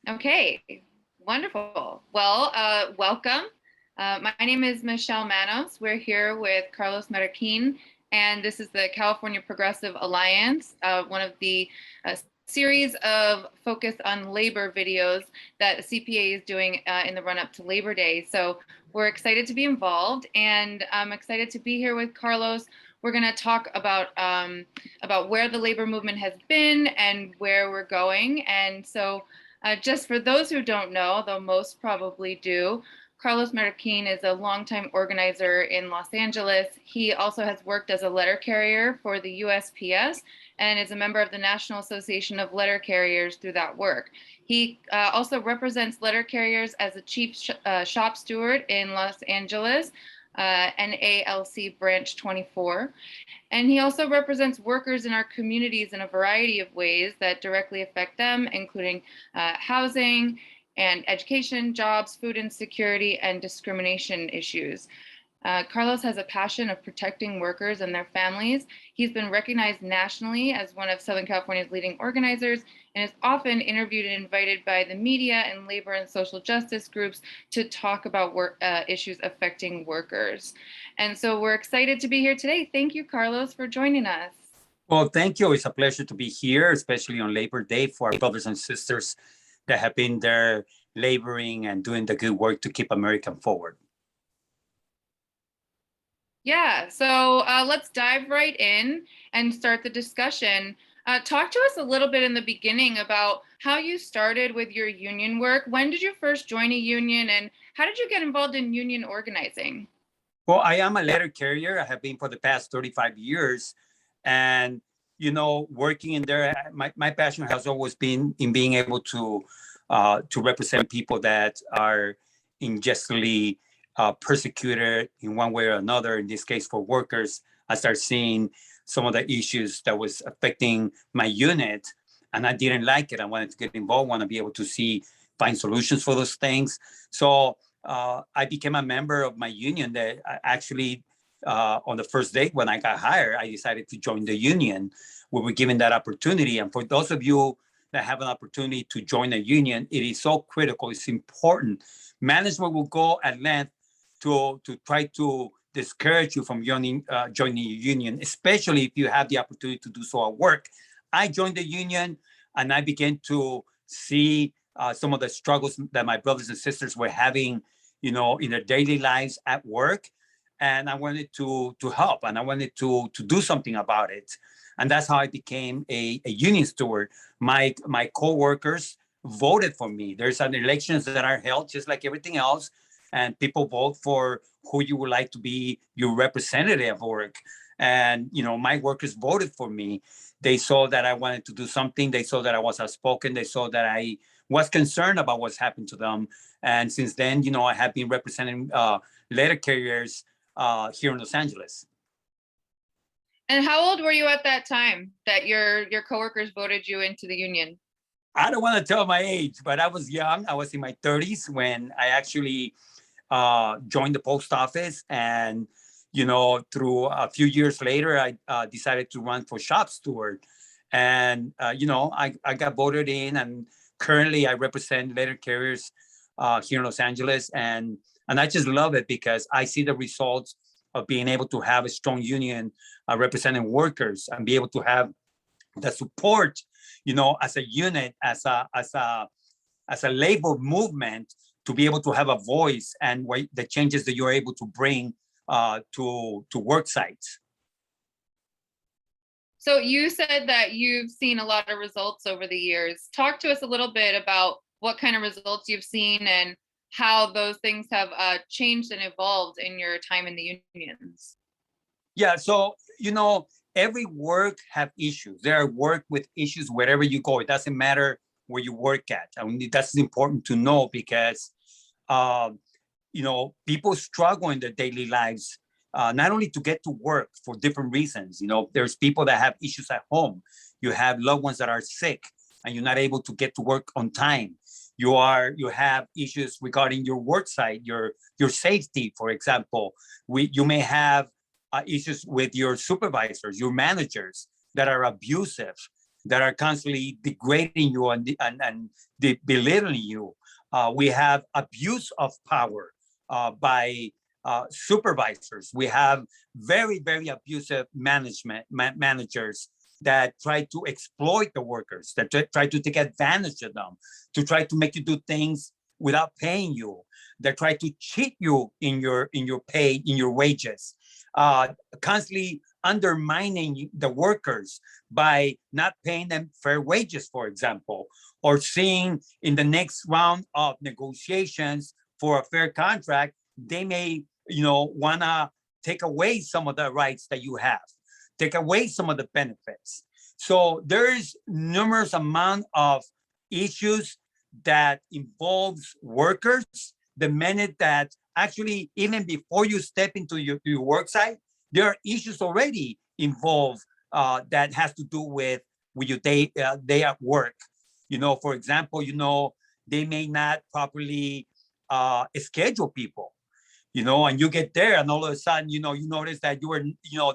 Okay, wonderful. Well, welcome. My name is Michelle Manos. We're here with Carlos Marroquín, and this is the California Progressive Alliance, one of the series of focus on labor videos that CPA is doing in the run-up to Labor Day. So we're excited to be involved, and I'm excited to be here with Carlos. We're going to talk about where the labor movement has been and where we're going. And so just for those who don't know, though most probably do, Carlos Marroquín is a longtime organizer in Los Angeles. He also has worked as a letter carrier for the USPS and is a member of the National Association of Letter Carriers through that work. He also represents letter carriers as a Chief Shop Steward in Los Angeles, NALC Branch 24. And he also represents workers in our communities in a variety of ways that directly affect them, including housing and education, jobs, food insecurity, and discrimination issues. Carlos has a passion of protecting workers and their families. He's been recognized nationally as one of Southern California's leading organizers and is often interviewed and invited by the media and labor and social justice groups to talk about issues affecting workers. And so we're excited to be here today. Thank you, Carlos, for joining us. Well, thank you. It's a pleasure to be here, especially on Labor Day for our brothers and sisters that have been there laboring and doing the good work to keep America forward. Yeah, so let's dive right in and start the discussion. Talk to us a little bit in the beginning about how you started with your union work. When did you first join a union and how did you get involved in union organizing? Well, I am a letter carrier. I have been for the past 35 years. And, you know, working in there, my passion has always been in being able to represent people that are unjustly persecuted in one way or another. In this case, for workers, I started seeing some of the issues that was affecting my unit, and I didn't like it. I wanted to get involved, want to be able to find solutions for those things. So I became a member of my union. That I actually, on the first day when I got hired, I decided to join the union. We were given that opportunity. And for those of you that have an opportunity to join a union, it is so critical. It's important. Management will go at length to try to discourage you from joining a union, especially if you have the opportunity to do so at work. I joined the union and I began to see some of the struggles that my brothers and sisters were having, you know, in their daily lives at work. And I wanted to help, and I wanted to do something about it. And that's how I became a union steward. My co-workers voted for me. There's an elections that are held just like everything else, and people vote for who you would like to be your representative at work. And, you know, my workers voted for me. They saw that I wanted to do something. They saw that I was outspoken. They saw that I was concerned about what's happened to them. And since then, you know, I have been representing letter carriers here in Los Angeles. And how old were you at that time that your coworkers voted you into the union? I don't want to tell my age, but I was young. I was in my 30s when I actually joined the post office. And, you know, through a few years later, I decided to run for shop steward. And, you know, I got voted in, and currently I represent letter carriers here in Los Angeles. And I just love it because I see the results of being able to have a strong union representing workers and be able to have the support, you know, as a unit, as a labor movement, to be able to have a voice and the changes that you're able to bring to work sites. So you said that you've seen a lot of results over the years. Talk to us a little bit about what kind of results you've seen and how those things have changed and evolved in your time in the unions. Yeah, so, you know, every work have issues. There are work with issues wherever you go. It doesn't matter where you work at. I mean, that's important to know because, you know, people struggle in their daily lives, not only to get to work for different reasons. You know, there's people that have issues at home. You have loved ones that are sick and you're not able to get to work on time. You have issues regarding your work site, your safety, for example. You may have issues with your supervisors, your managers that are abusive. that are constantly degrading you and belittling you. We have abuse of power by supervisors. We have very, very abusive managers that try to exploit the workers, that try to take advantage of them, to try to make you do things without paying you, that try to cheat you in your pay, in your wages, constantly undermining the workers by not paying them fair wages, for example, or seeing in the next round of negotiations for a fair contract, they may, wanna take away some of the rights that you have, take away some of the benefits. So there's numerous amount of issues that involves workers. The minute that actually, even before you step into your work site, there are issues already involved that has to do with your day at work. For example, they may not properly schedule people, and you get there and all of a sudden, you notice that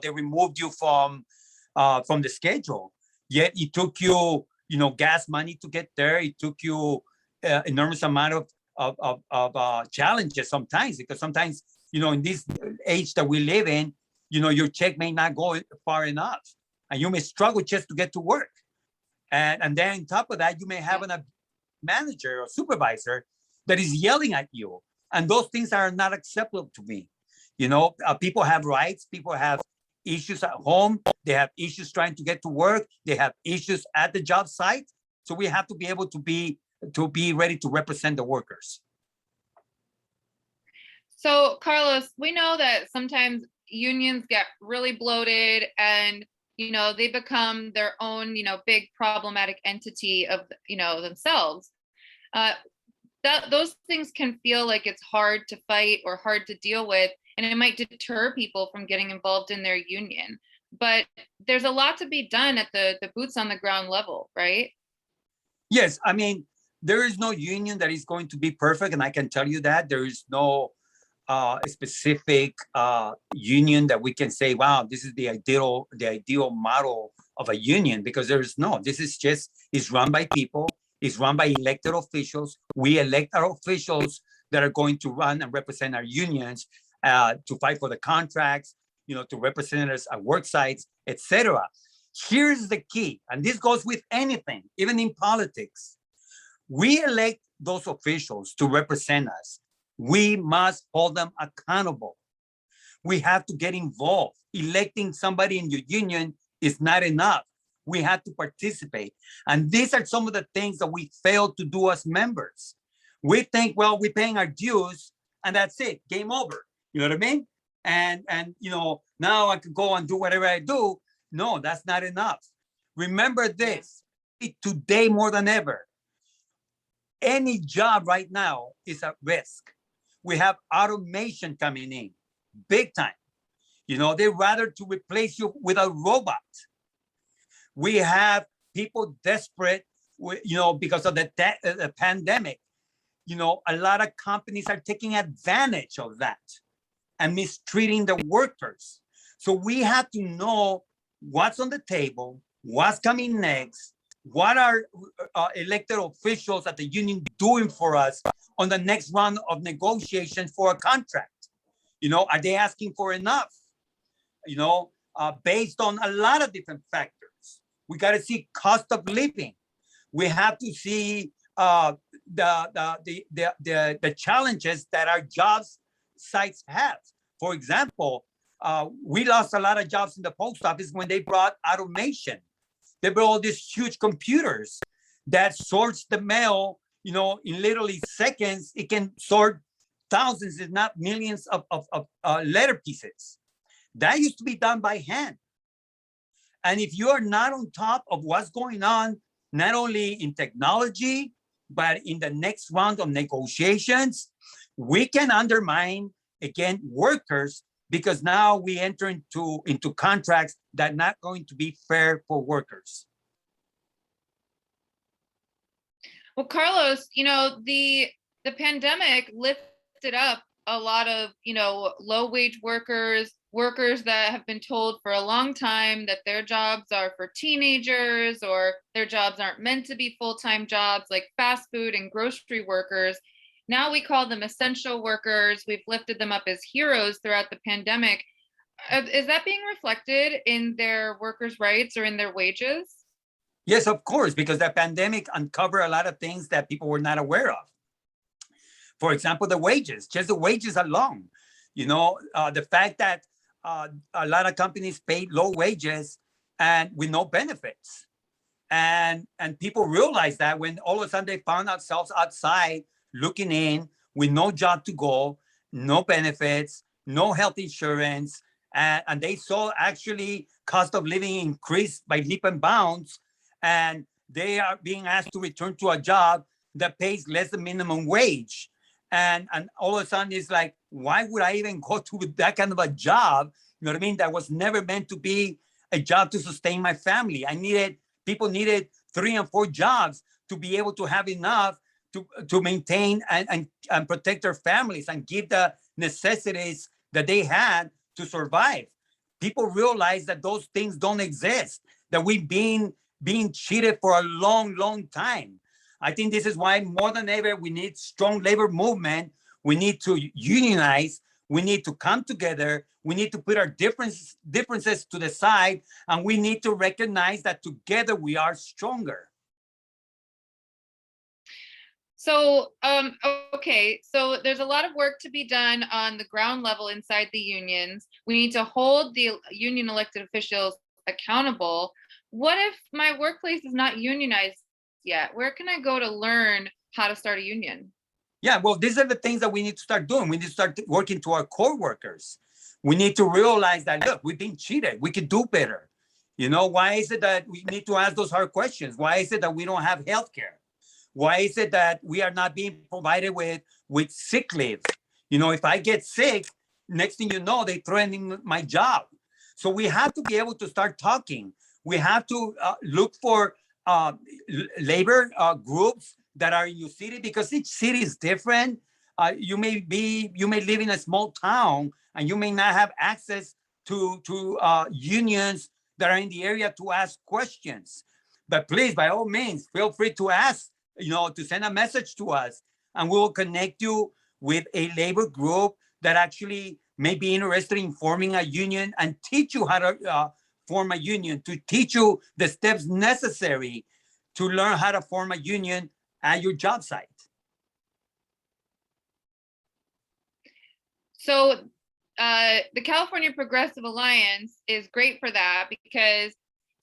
they removed you from the schedule. Yet it took you, gas money to get there. It took you enormous amount of challenges sometimes, because sometimes, in this age that we live in, your check may not go far enough and you may struggle just to get to work. And then on top of that, you may have a manager or supervisor that is yelling at you. And those things are not acceptable to me. People have rights, people have issues at home, they have issues trying to get to work, they have issues at the job site. So we have to be able to be ready to represent the workers. So, Carlos, we know that sometimes unions get really bloated and, they become their own, big problematic entity of, themselves. Those things can feel like it's hard to fight or hard to deal with, and it might deter people from getting involved in their union. But there's a lot to be done at the boots on the ground level, right? Yes, I mean, there is no union that is going to be perfect, and I can tell you that there is no specific union that we can say, wow, this is the ideal model of a union, because there's no. This is just, it's run by people, it's run by elected officials. We elect our officials that are going to run and represent our unions, to fight for the contracts, to represent us at work sites, etc. Here's the key, and this goes with anything, even in politics. We elect those officials to represent us. We must hold them accountable. We have to get involved. Electing somebody in your union is not enough. We have to participate. And these are some of the things that we fail to do as members. We think, well, we're paying our dues and that's it, game over. You know what I mean? And now I can go and do whatever I do. No, that's not enough. Remember this, today more than ever, any job right now is at risk. We have automation coming in big time. They'd rather to replace you with a robot. We have people desperate, because of the pandemic. A lot of companies are taking advantage of that and mistreating the workers. So we have to know what's on the table, what's coming next, what are elected officials at the union doing for us on the next round of negotiations for a contract. Are they asking for enough? Based on a lot of different factors. We got to see cost of living. We have to see the challenges that our jobs sites have. For example, we lost a lot of jobs in the post office when they brought automation. They brought all these huge computers that sorts the mail, in literally seconds. It can sort thousands, if not millions of letter pieces. That used to be done by hand. And if you are not on top of what's going on, not only in technology, but in the next round of negotiations, we can undermine, again, workers, because now we enter into contracts that are not going to be fair for workers. Well, Carlos, the pandemic lifted up a lot of, low wage workers, workers that have been told for a long time that their jobs are for teenagers or their jobs aren't meant to be full-time jobs, like fast food and grocery workers. Now we call them essential workers. We've lifted them up as heroes throughout the pandemic. Is that being reflected in their workers' rights or in their wages? Yes, of course, because the pandemic uncovered a lot of things that people were not aware of. For example, the wages, just the wages alone. The fact that a lot of companies paid low wages and with no benefits. And people realized that when all of a sudden they found themselves outside looking in with no job to go, no benefits, no health insurance, and they saw actually cost of living increase by leap and bounds, and they are being asked to return to a job that pays less than minimum wage. And all of a sudden it's like, why would I even go to that kind of a job? You know what I mean? That was never meant to be a job to sustain my family. People needed 3 and 4 jobs to be able to have enough to maintain and protect their families and give the necessities that they had to survive. People realize that those things don't exist, that we've been being cheated for a long, long time. I think this is why more than ever, we need strong labor movement. We need to unionize. We need to come together. We need to put our differences to the side, and we need to recognize that together we are stronger. So, okay, so there's a lot of work to be done on the ground level inside the unions. We need to hold the union elected officials accountable. What if my workplace is not unionized yet? Where can I go to learn how to start a union? Yeah, well, these are the things that we need to start doing. We need to start working to our core workers. We need to realize that, look, we've been cheated. We could do better. Why is it that we need to ask those hard questions? Why is it that we don't have health care? Why is it that we are not being provided with sick leave? If I get sick, next thing you know, they threaten my job. So we have to be able to start talking. We have to look for labor groups that are in your city, because each city is different. You may live in a small town and you may not have access to unions that are in the area to ask questions. But please, by all means, feel free to ask, to send a message to us, and we will connect you with a labor group that actually may be interested in forming a union and teach you how to form a union, to teach you the steps necessary to learn how to form a union at your job site. So the California Progressive Alliance is great for that because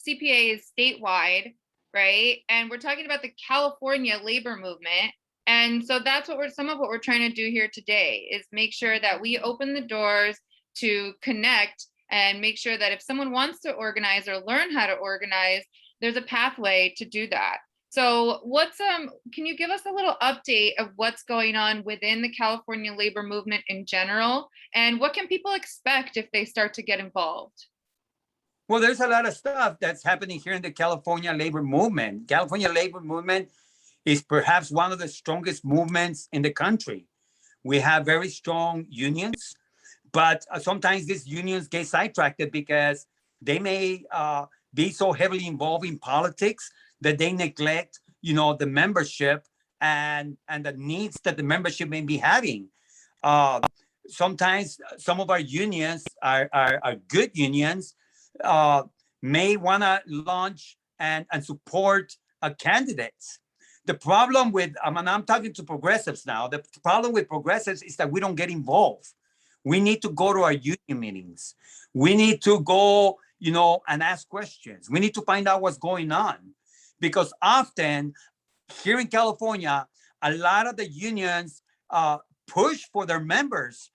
CPA is statewide, right? And we're talking about the California labor movement. And so that's some of what we're trying to do here today, is make sure that we open the doors to connect and make sure that if someone wants to organize or learn how to organize, there's a pathway to do that. So can you give us a little update of what's going on within the California labor movement in general? And what can people expect if they start to get involved? Well, there's a lot of stuff that's happening here in the California labor movement. California labor movement is perhaps one of the strongest movements in the country. We have very strong unions, but sometimes these unions get sidetracked because they may be so heavily involved in politics that they neglect, the membership and the needs that the membership may be having. Sometimes some of our unions are good unions, may want to launch and support candidates. The problem with, I'm talking to progressives now, the problem with progressives is that we don't get involved. We need to go to our union meetings. We need to go, and ask questions. We need to find out what's going on. Because often here in California, a lot of the unions push for their members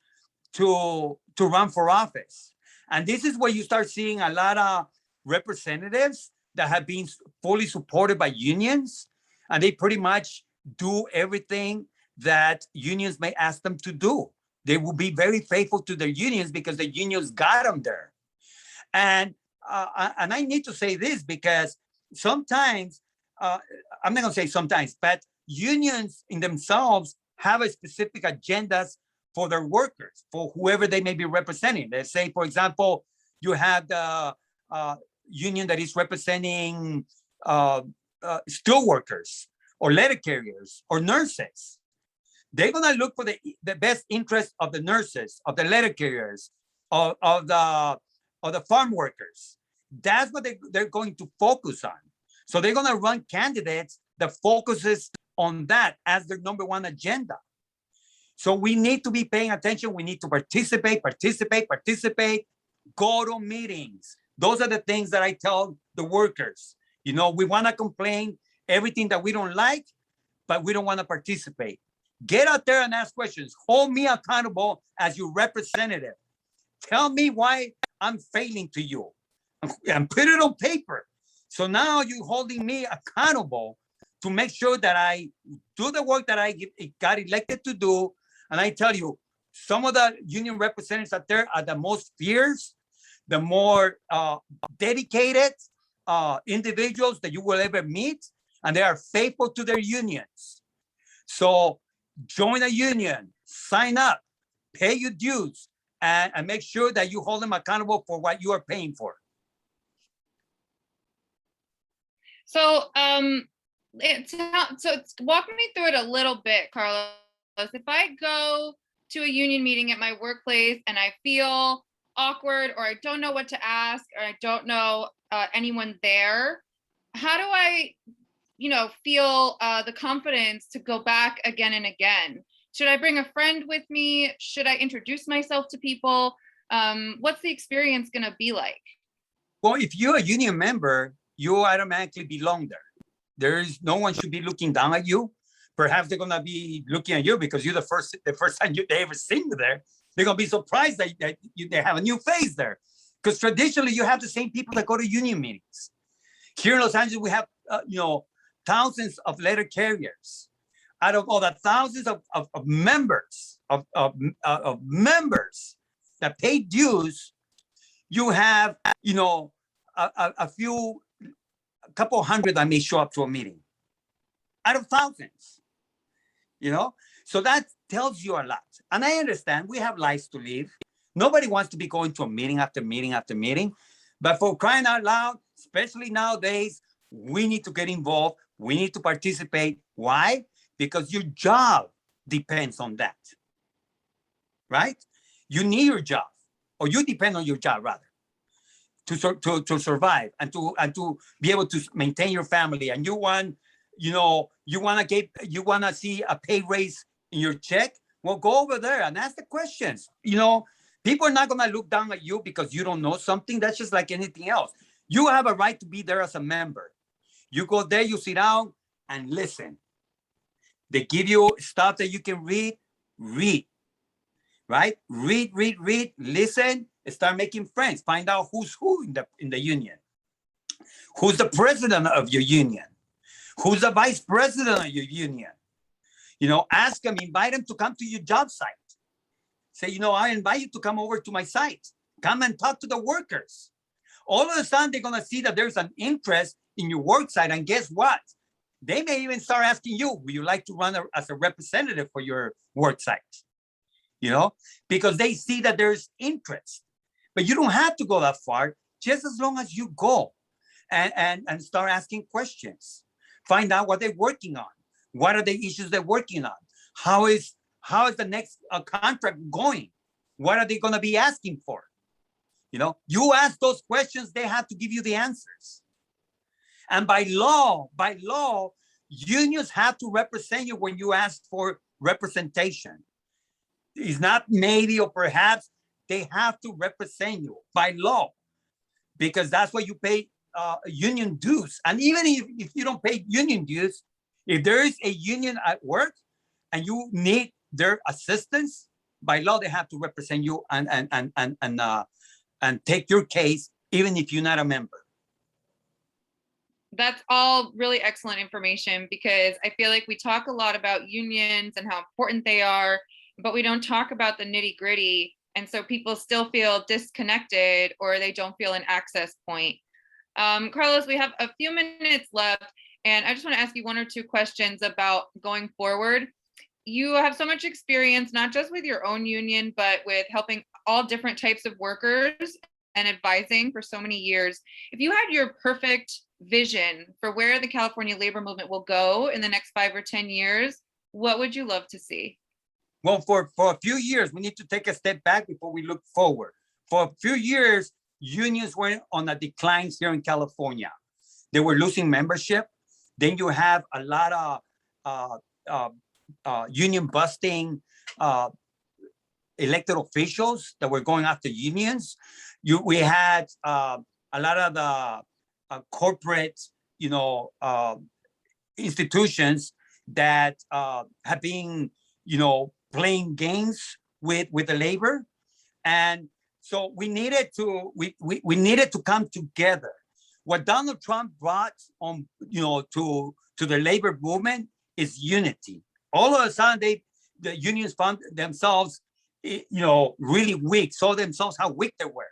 to run for office. And this is where you start seeing a lot of representatives that have been fully supported by unions, and they pretty much do everything that unions may ask them to do. They will be very faithful to their unions because the unions got them there. And I need to say this because sometimes, I'm not going to say sometimes, but unions in themselves have a specific agendas for their workers, for whoever they may be representing. Let's say, for example, you have the union that is representing steel workers or letter carriers or nurses. They're going to look for the best interest of the nurses, of the letter carriers, of the farm workers. That's what they're going to focus on. So they're going to run candidates that focuses on that as their number one agenda. So we need to be paying attention. We need to participate. Go to meetings. Those are the things that I tell the workers. You know, we want to complain everything that we don't like, but we don't want to participate. Get out there and ask questions. Hold me accountable as your representative. Tell me why I'm failing to you and put it on paper. So now you're holding me accountable to make sure that I do the work that I got elected to do. And I tell you, some of the union representatives out there are the most fierce, the more dedicated individuals that you will ever meet, and they are faithful to their unions. So join a union, sign up, pay your dues, and make sure that you hold them accountable for what you are paying for. So, walk me through it a little bit, Carlos. If I go to a union meeting at my workplace and I feel awkward, or I don't know what to ask, or I don't know anyone there, how do I, feel the confidence to go back again and again? Should I bring a friend with me? Should I introduce myself to people? What's the experience going to be like? Well, if you're a union member, you automatically belong there. There's no one should be looking down at you. Perhaps they're gonna be looking at you because you're the first time they ever seen you there. They're gonna be surprised that they have a new face there. Because traditionally you have the same people that go to union meetings. Here in Los Angeles, we have thousands of letter carriers. Out of all the thousands of members of members that pay dues, you have a couple hundred that may show up to a meeting out of thousands, so that tells you a lot. And I understand we have lives to live. Nobody wants to be going to a meeting after meeting after meeting, but for crying out loud, especially nowadays, we need to get involved. We need to participate. Why? Because your job depends on that, right? You need your job, or you depend on your job rather, to survive and to be able to maintain your family. And you want to see a pay raise in your check. Well, go over there and ask the questions. People are not going to look down at you because you don't know something. That's just like anything else. You have a right to be there as a member. You go there, you sit down and listen. They give you stuff that you can read, right? Read, listen, start making friends. Find out who's who in the union. Who's the president of your union? Who's the vice president of your union? Ask them, invite them to come to your job site. Say, I invite you to come over to my site. Come and talk to the workers. All of a sudden, they're going to see that there's an interest in your work site. And guess what? They may even start asking you, would you like to run as a representative for your work site? Because they see that there's interest. But you don't have to go that far, just as long as you go and start asking questions. Find out what they're working on. What are the issues they're working on? How is the next contract going? What are they going to be asking for? You ask those questions, they have to give you the answers. And by law, unions have to represent you when you ask for representation. It's not maybe or perhaps, they have to represent you by law, because that's what you pay union dues. And even if you don't pay union dues, if there is a union at work and you need their assistance, by law they have to represent you and take your case, even if you're not a member. That's all really excellent information, because I feel like we talk a lot about unions and how important they are, but we don't talk about the nitty gritty. And so people still feel disconnected, or they don't feel an access point. Carlos, we have a few minutes left, and I just want to ask you one or two questions about going forward. you have so much experience, not just with your own union, but with helping all different types of workers and advising for so many years. If you had your perfect vision for where the California labor movement will go in the next 5 or 10 years, what would you love to see? Well, for a few years, we need to take a step back before we look forward. For a few years, unions were on a decline here in California. They were losing membership. Then you have a lot of union busting elected officials that were going after unions. We had a lot of the corporate, institutions that have been, playing games with the labor, and so we needed to come together. What Donald Trump brought on, to the labor movement is unity. All of a sudden, the unions found themselves, really weak, saw themselves how weak they were,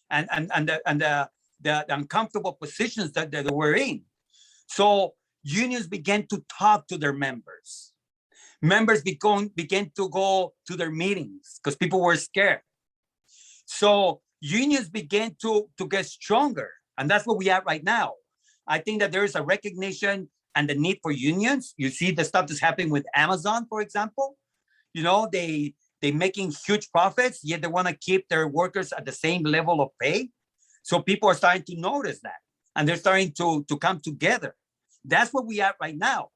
and the uncomfortable positions that they were in. So unions began to talk to their members. Members began to go to their meetings because people were scared. So unions began to get stronger, and that's what we are right now. I think that there is a recognition and the need for unions. You see the stuff that's happening with Amazon, for example. They making huge profits, yet they want to keep their workers at the same level of pay. So people are starting to notice that, and they're starting to come together. That's what we are right now.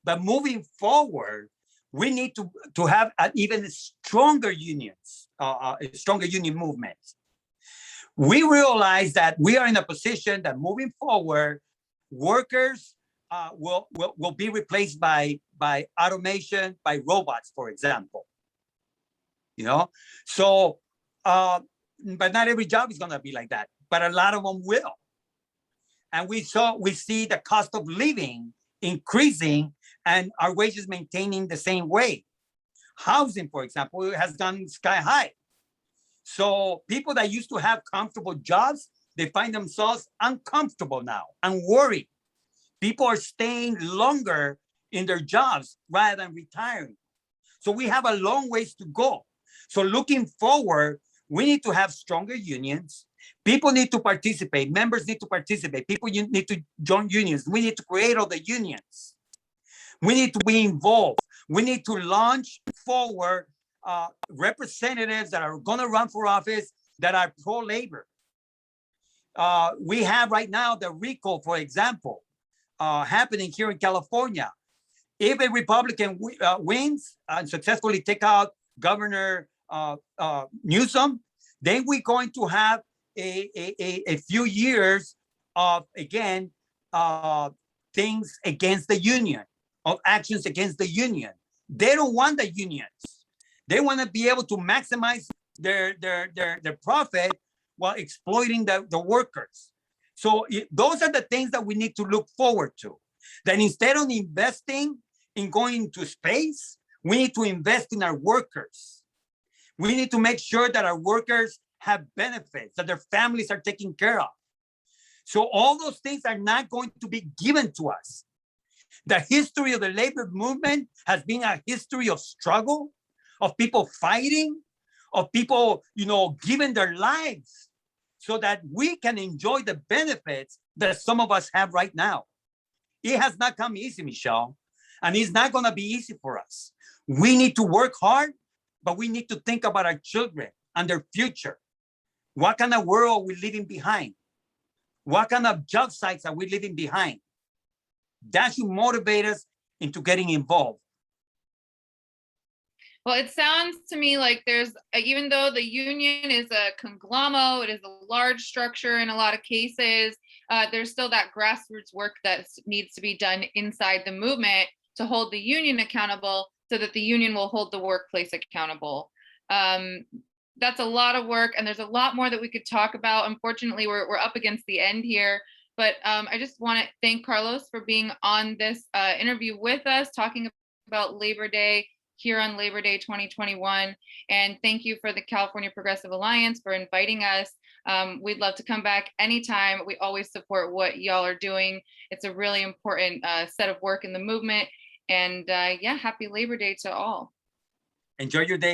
But moving forward, we need to have an even stronger unions, a stronger union movement. We realize that we are in a position that moving forward, workers will be replaced by automation, by robots, for example. So, but not every job is going to be like that, but a lot of them will. And we see the cost of living increasing and our wages maintaining the same way. Housing, for example, has gone sky high. So people that used to have comfortable jobs, they find themselves uncomfortable now and worried. People are staying longer in their jobs rather than retiring. So we have a long ways to go. So looking forward, we need to have stronger unions. People need to participate. Members need to participate. People need to join unions. We need to create all the unions. We need to be involved. We need to launch forward representatives that are going to run for office that are pro-labor. We have right now the recall, for example, happening here in California. If a Republican wins and successfully take out Governor Newsom, then we're going to have a few years of, again, things against the union, of actions against the union. They don't want the unions. They want to be able to maximize their profit while exploiting the workers. So those are the things that we need to look forward to. That instead of investing in going into space, we need to invest in our workers. We need to make sure that our workers have benefits, that their families are taken care of. So all those things are not going to be given to us. The history of the labor movement has been a history of struggle, of people fighting, of people, giving their lives so that we can enjoy the benefits that some of us have right now. It has not come easy, Michelle, and it's not going to be easy for us. We need to work hard, but we need to think about our children and their future. What kind of world are we leaving behind? What kind of job sites are we leaving behind? That should motivate us into getting involved. Well, it sounds to me like there's, even though the union is a conglomerate, it is a large structure in a lot of cases, there's still that grassroots work that needs to be done inside the movement to hold the union accountable so that the union will hold the workplace accountable. That's a lot of work, and there's a lot more that we could talk about. Unfortunately, we're up against the end here, but I just want to thank Carlos for being on this interview with us, talking about Labor Day here on Labor Day 2021. And thank you for the California Progressive Alliance for inviting us. We'd love to come back anytime. We always support what y'all are doing. It's a really important set of work in the movement. And yeah, happy Labor Day to all. Enjoy your day.